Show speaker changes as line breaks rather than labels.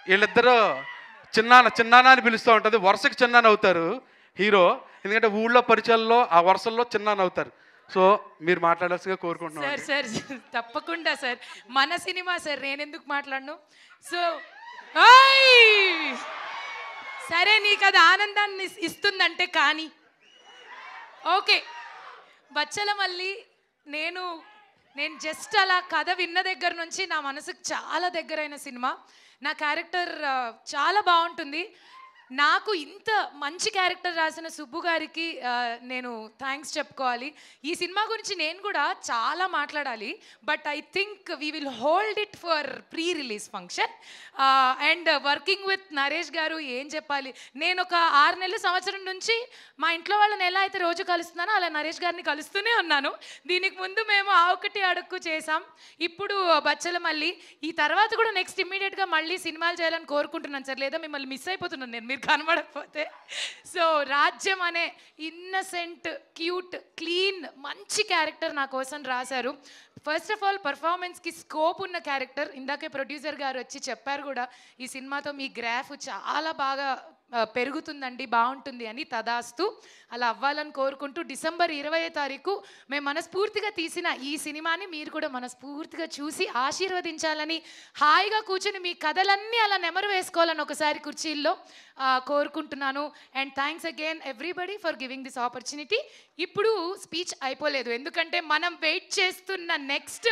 వీళ్ళిద్దరూ చిన్నాన్న చిన్నాన్న అని పిలుస్తూ ఉంటుంది. వరుసకి చిన్నాన్న అవుతారు హీరో, ఎందుకంటే ఊళ్ళో పరిచయాల్లో ఆ వరుసల్లో చిన్నాన్న అవుతారు. సో మీరు మాట్లాడాల్సిగా కోరుకుంటున్నాను.
సార్ తప్పకుండా సార్, మన సినిమా సార్, నేనెందుకు మాట్లాడను. సో సరే, నీకు అది ఆనందాన్ని ఇస్తుందంటే కానీ ఓకే. బచ్చల మళ్ళీ నేను జస్ట్ అలా కథ విన్న దగ్గర నుంచి నా మనసుకు చాలా దగ్గరైన సినిమా. నా క్యారెక్టర్ చాలా బాగుంటుంది. నాకు ఇంత మంచి క్యారెక్టర్ రాసిన సుబ్బు గారికి నేను థ్యాంక్స్ చెప్పుకోవాలి. ఈ సినిమా గురించి నేను కూడా చాలా మాట్లాడాలి, but I think we will hold it for pre release function. And working with Naresh గారు ఏం చెప్పాలి, నేను ఒక 6 నెలల సంవత్సరం నుంచి మా ఇంట్లో వాళ్ళని ఎలా అయితే రోజు కలుస్తున్నానో అలా నరేష్ గారిని కలుస్తూనే ఉన్నాను. దీనికి ముందు మేము ఆ ఒకటి అడుక్కు చేసాం, ఇప్పుడు బచ్చల మళ్ళీ. ఈ తర్వాత కూడా నెక్స్ట్ ఇమ్మీడియట్గా మళ్ళీ సినిమాలు చేయాలని కోరుకుంటున్నాను సార్, లేదా మిమ్మల్ని మిస్ అయిపోతున్నాను నేను మీరు కనబడకపోతే. సో రాజ్యం అనే ఇన్నసెంట్, క్యూట్, క్లీన్, మంచి క్యారెక్టర్ నా కోసం రాశారు. ఫస్ట్ ఆఫ్ ఆల్ పర్ఫార్మెన్స్కి స్కోప్ ఉన్న క్యారెక్టర్. ఇందాకే ప్రొడ్యూసర్ గారు వచ్చి చెప్పారు కూడా, ఈ సినిమాతో మీ గ్రాఫ్ చాలా బాగా పెరుగుతుందండి, బాగుంటుంది అని. తదాస్తు, అలా అవ్వాలని కోరుకుంటూ డిసెంబర్ 20వ తారీఖు మేము మనస్ఫూర్తిగా తీసిన ఈ సినిమాని మీరు కూడా మనస్ఫూర్తిగా చూసి ఆశీర్వదించాలని, హాయిగా కూర్చుని మీ కథలన్నీ అలా నెమరు వేసుకోవాలని ఒకసారి కుర్చీల్లో కోరుకుంటున్నాను. And thanks again everybody for giving this opportunity. ఇప్పుడు స్పీచ్ అయిపోలేదు, ఎందుకంటే మనం వెయిట్ చేస్తున్న నెక్స్ట్